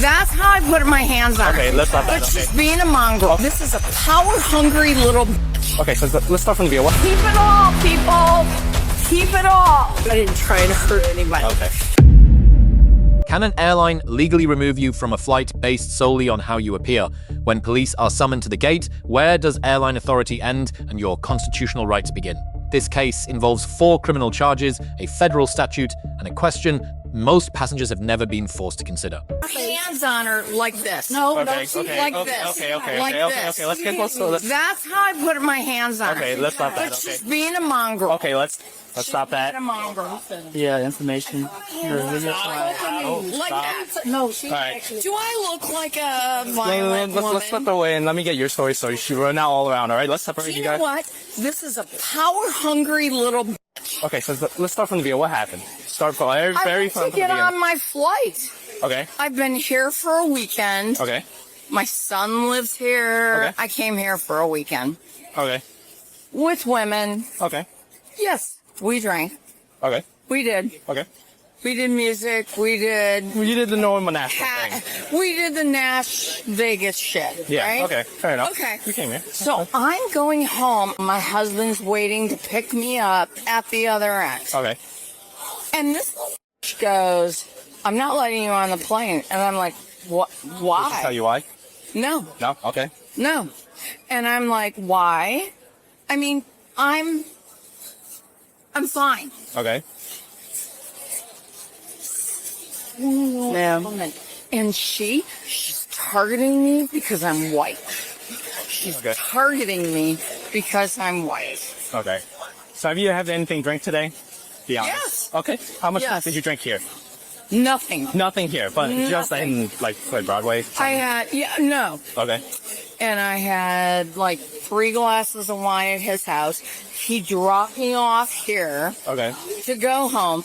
That's how I put my hands on her. Okay, let's stop that. But she's being a mongrel. This is a power-hungry little... Okay, so let's start from the video. Keep it all, people. Keep it all. I didn't try to hurt anybody. Okay. Can an airline legally remove you from a flight based solely on how you appear? When police are summoned to the gate, where does airline authority end and your constitutional rights begin? This case involves 4 criminal charges, a federal statute, and a question most passengers have never been forced to consider. Hands on her like this. No, Okay, no, okay, like okay, this. okay, like okay, this. okay, let's get close to it. That's how I put my hands on her. Okay, let's stop that. But Okay. she's being a mongrel. Okay, let's stop that. Being a mongrel. Yeah, information. Like that. No, she. Right. Do I look like a violent woman? Let's slip away and let me get your story so she run out all around, all right? Let's separate You you know guys. what? This is a power-hungry little... Okay, so let's start from the video. What happened? Start from I very want from to the get beginning. on my flight. Okay, I've been here for a weekend. okay, My son lives here. Okay. I came here for a weekend okay, with women. okay, Yes, we drank. okay, We did. okay. We did music. We did. You did the normal Nashville thing. We did the Nash Vegas shit. Yeah, right? okay, fair enough. Okay. You came here. So I'm going home. My husband's waiting to pick me up at the other end. Okay, And this goes, I'm not letting you on the plane. And I'm like, what? did she Why? tell you why? No, No? Okay. no. And I'm like, why? I mean, I'm fine. Okay. Ma'am. And she's targeting me because I'm white. She's Okay. targeting me because I'm white. Okay. So have you had anything drink today? Be honest. Yes. Okay. How much Yes. did you drink here? Nothing. Nothing here, but just in like Broadway. I had, no. Okay. And I had like 3 glasses of wine at his house. He dropped me off here Okay. to go home.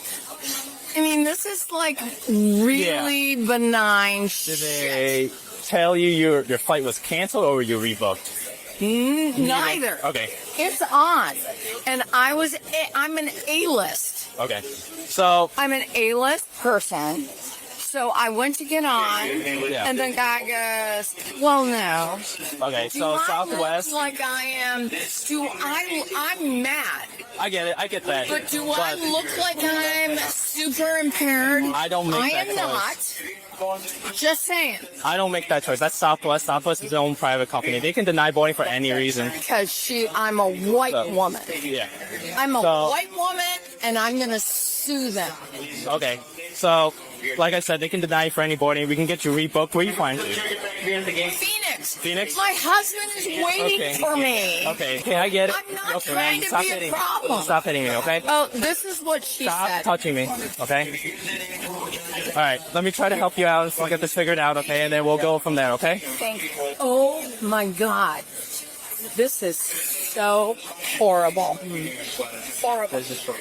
I mean, this is like really benign Did shit. they tell you your flight was canceled or were you rebooked? Neither. Okay. It's on. And I'm an A-list. Okay. So I'm an A-list person. So I went to get on, and the guy goes, well, no. okay. Do So I Southwest. look like I am? I'm mad. I get it. I get that. But do I look like I'm super impaired? I don't make I that am choice. not. Just saying. I don't make that choice. That's Southwest. Southwest is their own private company. They can deny boarding for any reason. Because I'm a white woman. Yeah. I'm a So- white woman, and I'm going to sue them. Okay. So, like I said, they can deny you for any boarding. We can get you rebooked. Where you flying to? Phoenix. Phoenix? My husband is waiting Okay. for me. Okay. Okay, I get it. I'm not Okay, trying to stop be a hitting problem. me. Stop hitting me, okay? Oh, this is what she Stop said. touching me, okay? All right, let me try to help you out. We'll get this figured out, okay? And then we'll go from there, okay? Thank you. Oh my God. This is so horrible. Horrible. So,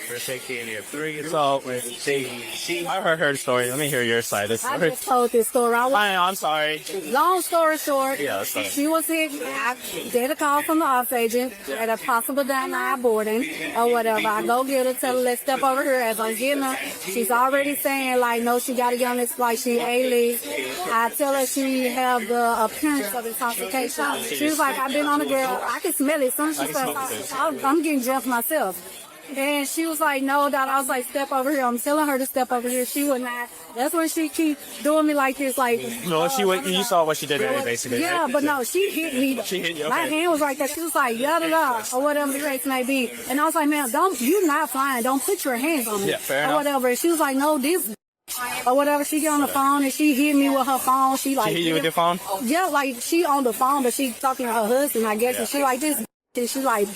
I heard her story. Let me hear your side. This I just told this story. I'm sorry. Long story short, Yeah, that's fine. she was here. I get a call from the off agent at a possible denied boarding or whatever. I go get her, tell her, let's step over here. As I'm getting her, she's already saying, like, no, she got to get on this flight. She A-list. I tell her she have the appearance of intoxication. She was like, I've been on the girl. I can smell it. Soon as she says, I'm getting jumped myself. And she was like, no, Dad. I was like, step over here. I'm telling her to step over here. She would not. That's when she keep doing me like this, like. No, you saw what she did today, basically. Yeah, right? but no, she hit me. She hit you, My okay. hand was like that. She was like, yada da, or whatever the case may be. And I was like, man, you're not flying. Don't put your hands on me. Yeah, fair or enough. whatever. And she was like, no, this. Or whatever. She get on the phone and she hit me with her phone. She like. She hit you with your phone? Yeah, like she on the phone, but she talking to her husband, I guess. And she like this. And she like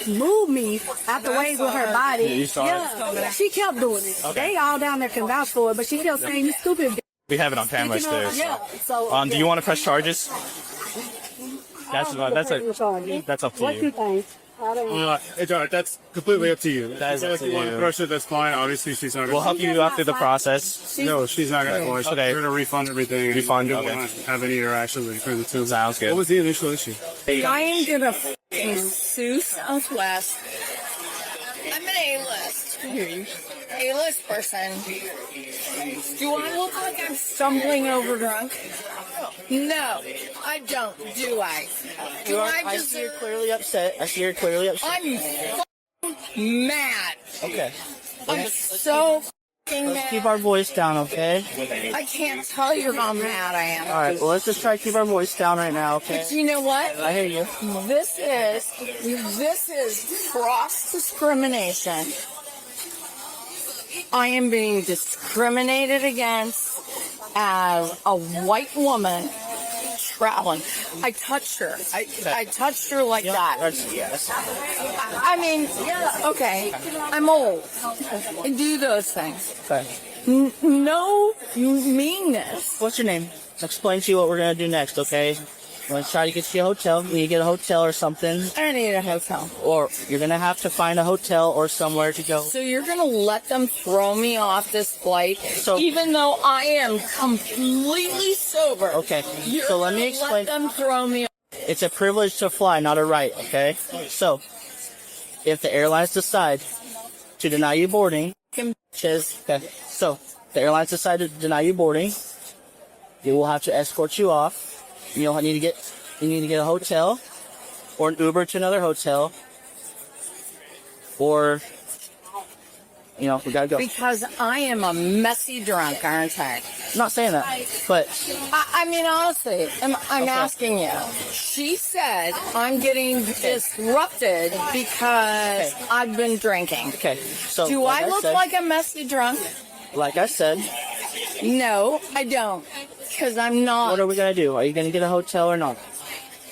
moved me out the way with her body. Yeah, you saw Yeah, she kept doing it. Okay. They all down there can vouch for it, but she kept saying, you stupid. We have it on camera Speaking too. of- yeah, so, Do you want to press charges? That's up to What you. you think? I don't It's all right. That's completely up to you. That is If up to you want you. to crush it, that's fine. Obviously, she's not We'll going help you out through the process. No, she's not going to flush. Okay. We're going to refund everything. and Refund, we okay. won't have any interaction between the two. Sounds good. What was the initial issue? I am gonna f***ing sue Southwest. I'm an A-list. Hey, listen, person. Do I look like I'm stumbling over drunk? No, I don't. Do I? Do I I see you're deserve? clearly upset. I see you're clearly upset. I'm f***ing mad. Okay. I'm so f***ing Let's keep mad. our voice down, okay? I can't tell you how mad I am. All right. Well, let's just try to keep our voice down right now, okay? But you know what? I hear you. This is cross discrimination. I am being discriminated against as a white woman traveling. I touched her. I touched her like that. Yes. I mean, okay, I'm old. I do those things. Okay. No meanness. What's your name? I'll explain to you what we're gonna do next, okay? We're gonna try to get you a hotel. We need to get a hotel or something, I don't need a hotel. or you're gonna have to find a hotel or somewhere to go. So you're gonna let them throw me off this flight, So- even though I am completely sober. Okay. You're So let me gonna explain. Let them throw me. It's a privilege to fly, not a right, okay? So, if the airlines decide to deny you boarding, okay, so the airlines decide to deny you boarding, they will have to escort you off. You need to get a hotel, or an Uber to another hotel, or we gotta go. Because I am a messy drunk, aren't I? I'm not saying that, but I mean, honestly, I'm asking you. She said I'm getting disrupted because Okay. I've been drinking. okay. So Do I look said, like a messy drunk? like I said? No, I don't. Because I'm not. What are we gonna do? Are you gonna get a hotel or not?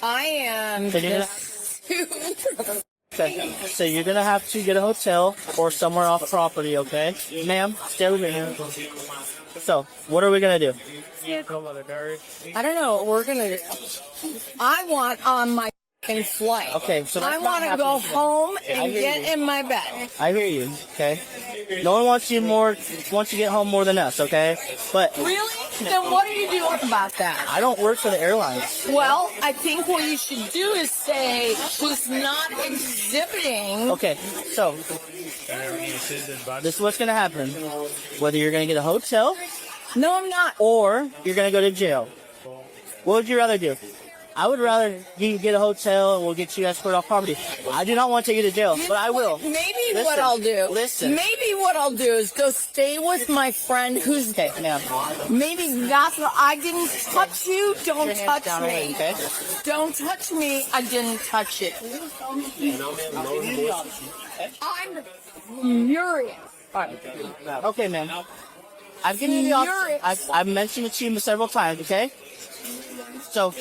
I am. So you're gonna- Okay, so you're gonna have to get a hotel or somewhere off property, okay? Ma'am, stay with me. So, what are we gonna do? I don't know what we're gonna do. I want on my f***ing flight. Okay, so that's I not want to happening go here. home I and hear get you. in my bed. I hear you, okay? No one wants you to get home more than us, okay? But Really? Then what are you doing about that? I don't work for the airlines. Well, I think what you should do is say who's not exhibiting. Okay, so this is what's gonna happen. Whether you're gonna get a hotel No, I'm not. or you're gonna go to jail. What would you rather do? I would rather you get a hotel and we'll get you escorted off property. I do not want to take you to jail, but I will. Maybe Listen, what I'll do. listen. Maybe what I'll do is go stay with my friend who's Okay, ma'am. Maybe that's what I didn't touch you. Don't Your hands touch down, me. okay? Don't touch me. I didn't touch it. I'm furious. Okay, ma'am. I've given you the option. Furious. I've mentioned it to you several times, okay? So,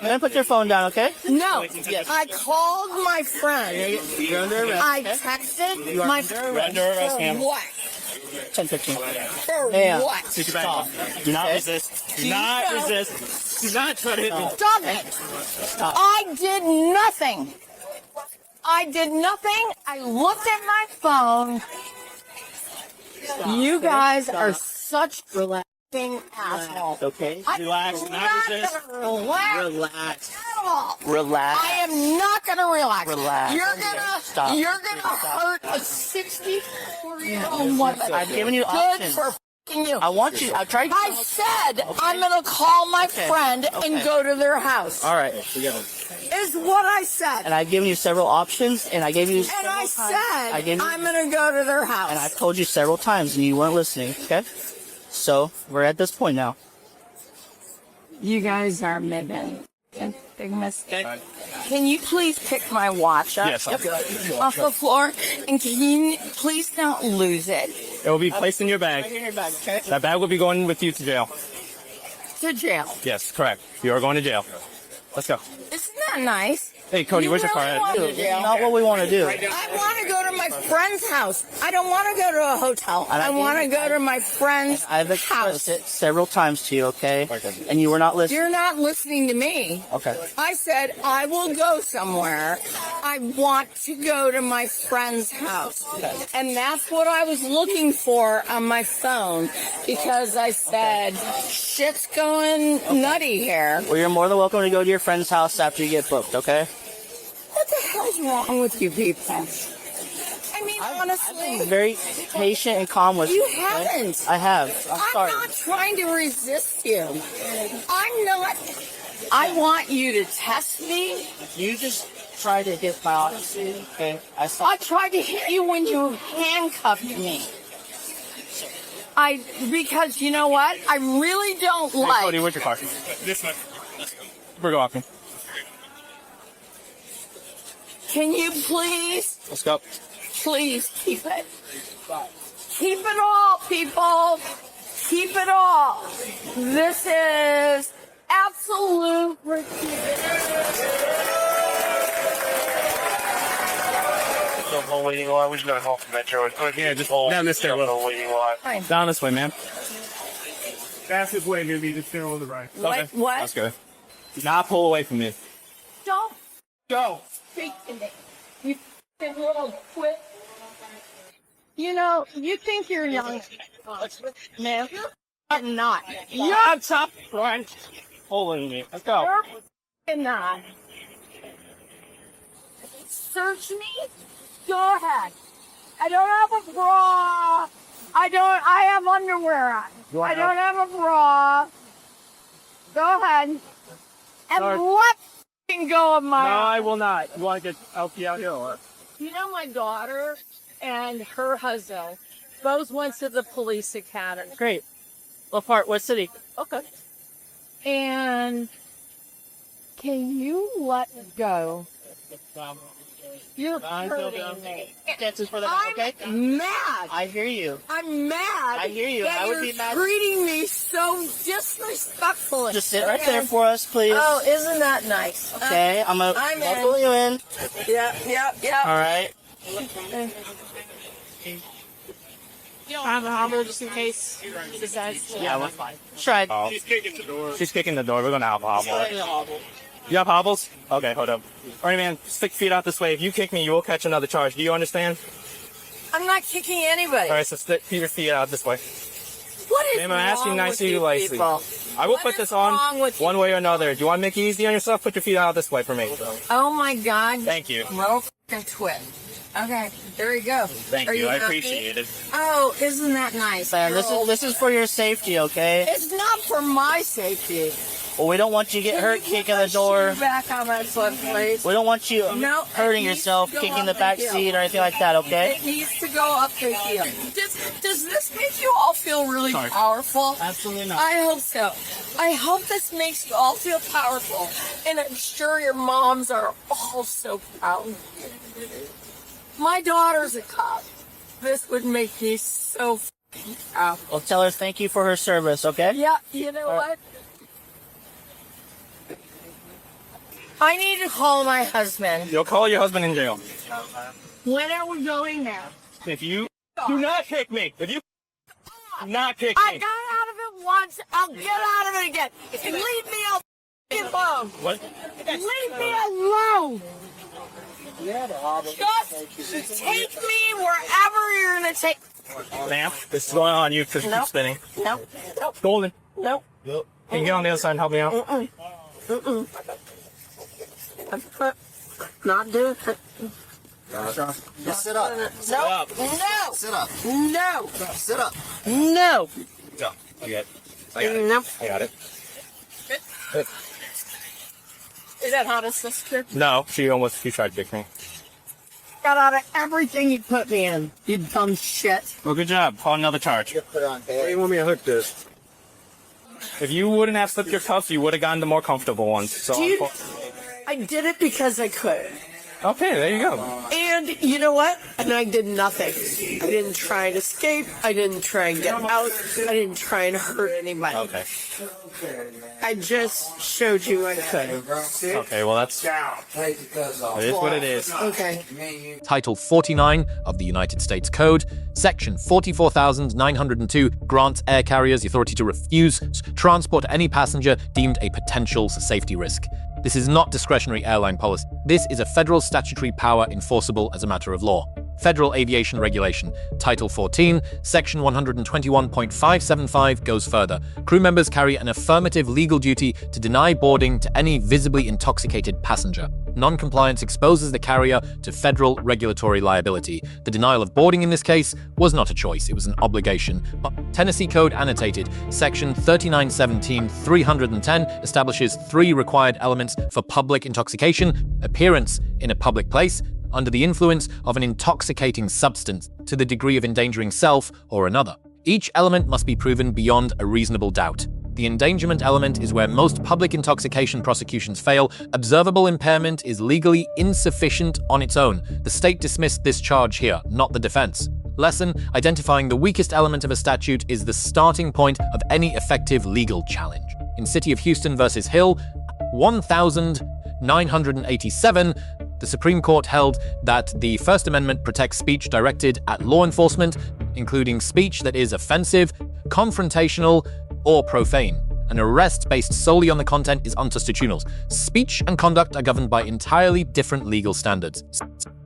then put your phone down, okay? No. Yes. I called my friend. You're under arrest. I okay? texted are my under friend. arrest, For ma'am. what? 10:15. For Ma'am. what? Stop. Do not Okay. resist. Do not No. resist. Do not try to hit me. Stop it. I did nothing. I did nothing. I looked at my phone. You guys are such relaxing assholes. Okay? I'm Relax, not not resist. gonna relax Relax. at all. Relax. I am not gonna relax. Relax. Stop. You're gonna hurt a 64-year-old woman. I've given you Good options. for f***ing you. I want you. I've tried. I said I'm gonna call my friend and go to their house. All right. Is what I said. And I've given you several options, and I gave you. And I I gave said you- I'm gonna go to their house. And I've told you several times, and you weren't listening. Okay. So we're at this point now. You guys are making a big mistake. Can you please pick my watch up Yes, I'll- off the floor? And can you please don't lose it It will be placed in your bag. That bag will be going with you to jail. to jail? Yes, correct. You are going to jail. Let's go. Isn't that nice? Hey, Cody, You where's your really car want at? to It's jail? not what we want to do. I want to go to my friend's house. I don't want to go to a hotel. And I I want to gave- go to my friend's I've house. expressed it several times to you, okay? And you were not listening. You're not listening to me. Okay. I said I will go somewhere. I want to go to my friend's house. And that's what I was looking for on my phone because I said, shit's going nutty here. Well, you're more than welcome to go to your friend's house after you get booked, okay? What the hell's wrong with you people? I mean, I've honestly, been very patient and calm with you okay? haven't. I have. I'm sorry. I'm not trying to resist you. I'm not. I want you to test me. You just try to hit my honesty, okay? I tried to hit you when you handcuffed me. Because you know what? I really don't Hey, like. Cody, where's your car? This one. We're walking. Can you please, Let's go. please keep it? Keep it all, people. Keep it all. This is absolute The whole waiting line. We just got off the metro. Yeah, just down this stairwell. Waiting line. fine. Down this way, man. Fastest way to be the stairwell to the right. What? What? Let's go. Do not pull away from me. Don't Go. speak to me. You f***ing little quit. You know, you think you're young. Man, you're not. You're top front. Pulling me. Let's go. You're f***ing not. Search me? Go ahead. I don't have a bra. I have underwear on. I don't have a bra. Go ahead. And Sorry. let f***ing go of my No, I will not. You want to get help you out here or what? You know, my daughter and her husband both went to the police academy. Great. What part? What city? Okay. And can you let go? You're hurting me. Chances for that, okay? I'm mad. I hear you. I'm mad. I hear you. That I would you're be mad. treating me so disrespectfully. Just sit right there for us, please. Oh, isn't that nice? Okay, I'm gonna I'm in. buckle you in. Yep. All right. I have a hobble just in case. Yeah, we're fine. Tried. Oh. She's kicking the door. We're going to hobble. You have hobbles? Okay, hold up. All right, man, stick your feet out this way. If you kick me, you will catch another charge. Do you understand? I'm not kicking anybody. All right, so stick your feet out this way. What is Ma'am, I'm asking wrong nicely, with you nicely. people? I will What put is this on wrong with you? one way or another. Do you want to make it easy on yourself? Put your feet out this way for me. Oh my God. Thank you. Little f***ing twit. Okay, there you go. Thank Are you. I happy? appreciate it. Oh, isn't that nice? Sam, this is for your safety, okay? It's not for my safety. Well, we don't want you to get hurt Can you kicking put the door. my shoe back on my foot, please. We don't want you No, hurting it needs yourself, to go kicking up the back heel. seat or anything like that, okay? It needs to go up the heel. Does this make you all feel really Sorry. Oh, powerful? Absolutely not. I hope so. I hope this makes you all feel powerful. And I'm sure your moms are all so proud. My daughter's a cop. This would make me so f***ing proud. Well, tell her thank you for her service, okay? Yeah, you know what? I need to call my husband. You'll call your husband in jail. When are we going there? If you do not kick me, if you do not kick I me. got out of it once. I'll get out of it again. If you leave me alone. What? Leave me alone. Just take me wherever you're gonna take. Ma'am, this is going on you because you keep spinning. No. Nope. Golden. Nope. Can you get on the other side and help me out? Not doing it. Just sit up. No. No. Sit up. No. Sit up. No. Go. I got it. No. I got it. Is that how to sister? No, she tried to kick me. Got out of everything you put me in. You dumb shit. Well, good job. Call another charge. Put on Where do you want me to hook this? If you wouldn't have slipped your cuffs, you would have gotten the more comfortable ones. So Dude, I did it because I could. okay, there you go. And you know what? And I did nothing. I didn't try and escape. I didn't try and get out. I didn't try and hurt anybody. Okay. I just showed you I could. Okay, well that's it is what it is. Okay. Title 49 of the United States Code, Section 44,902 grants air carriers the authority to refuse transport any passenger deemed a potential safety risk. This is not discretionary airline policy. This is a federal statutory power enforceable as a matter of law. Federal Aviation Regulation, Title 14, Section 121.575 goes further. Crew members carry an affirmative legal duty to deny boarding to any visibly intoxicated passenger. Non-compliance exposes the carrier to federal regulatory liability. The denial of boarding in this case was not a choice, it was an obligation. But Tennessee Code Annotated, Section 3917-310 establishes 3 required elements for public intoxication: appearance in a public place, under the influence of an intoxicating substance to the degree of endangering self or another. Each element must be proven beyond a reasonable doubt. The endangerment element is where most public intoxication prosecutions fail. Observable impairment is legally insufficient on its own. The state dismissed this charge here, not the defense. Lesson: identifying the weakest element of a statute is the starting point of any effective legal challenge. In City of Houston versus Hill, 1987, the Supreme Court held that the First Amendment protects speech directed at law enforcement, including speech that is offensive, confrontational, or profane. An arrest based solely on the content is unconstitutional. Speech and conduct are governed by entirely different legal standards.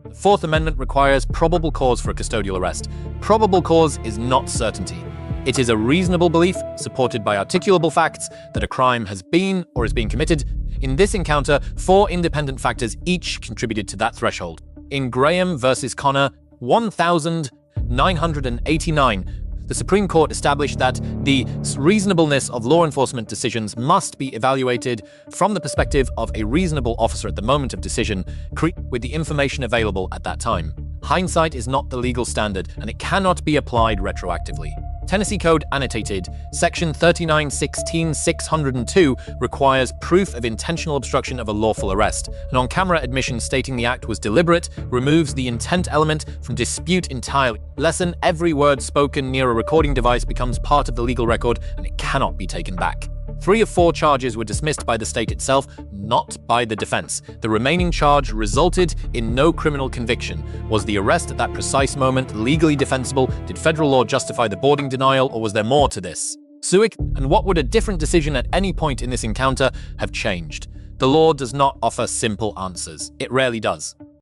The Fourth Amendment requires probable cause for a custodial arrest. Probable cause is not certainty. It is a reasonable belief, supported by articulable facts, that a crime has been or is being committed. In this encounter, 4 independent factors each contributed to that threshold. In Graham versus Connor, 1989, the Supreme Court established that the reasonableness of law enforcement decisions must be evaluated from the perspective of a reasonable officer at the moment of decision, with the information available at that time. Hindsight is not the legal standard, and it cannot be applied retroactively. Tennessee Code Annotated, Section 3916-602 requires proof of intentional obstruction of a lawful arrest. An on-camera admission stating the act was deliberate removes the intent element from dispute entirely. Lesson: every word spoken near a recording device becomes part of the legal record, and it cannot be taken back. 3 of 4 charges were dismissed by the state itself, not by the defense. The remaining charge resulted in no criminal conviction. Was the arrest at that precise moment legally defensible? Did federal law justify the boarding denial, or was there more to this? Suic, and what would a different decision at any point in this encounter have changed? The law does not offer simple answers. It rarely does.